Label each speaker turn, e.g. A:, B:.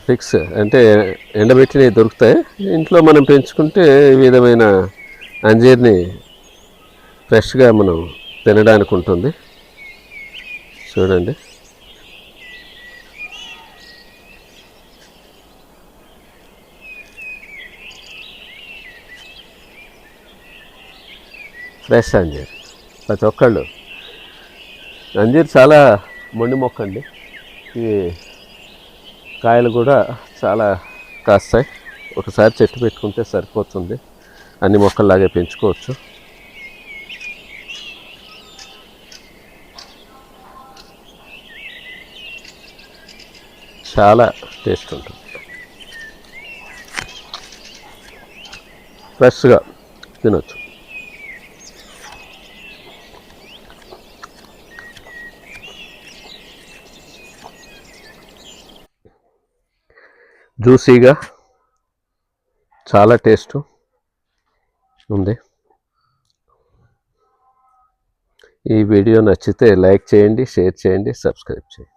A: Fix అంటే ఎండబెట్టినవి దొరుకుతాయి. ఇంట్లో మనం పెంచుకుంటే ఈ విధమైన అంజీర్ని ఫ్రెష్గా మనం తినడానికి ఉంటుంది. చూడండి, ఫ్రెష్ అంజీర్. ప్రతి ఒక్కళ్ళు అంజీర్ చాలా మొండి మొక్క అండి. ఈ కాయలు కూడా చాలా కాస్తాయి. ఒకసారి చెట్టు పెట్టుకుంటే సరిపోతుంది, అన్ని మొక్కల్లాగే పెంచుకోవచ్చు. చాలా టేస్ట్ ఉంటుంది, ఫ్రెష్గా తినొచ్చు. జ్యూసీగా చాలా టేస్ట్ ఉంది. ఈ వీడియో నచ్చితే లైక్ చేయండి, షేర్ చేయండి, సబ్స్క్రైబ్ చేయండి.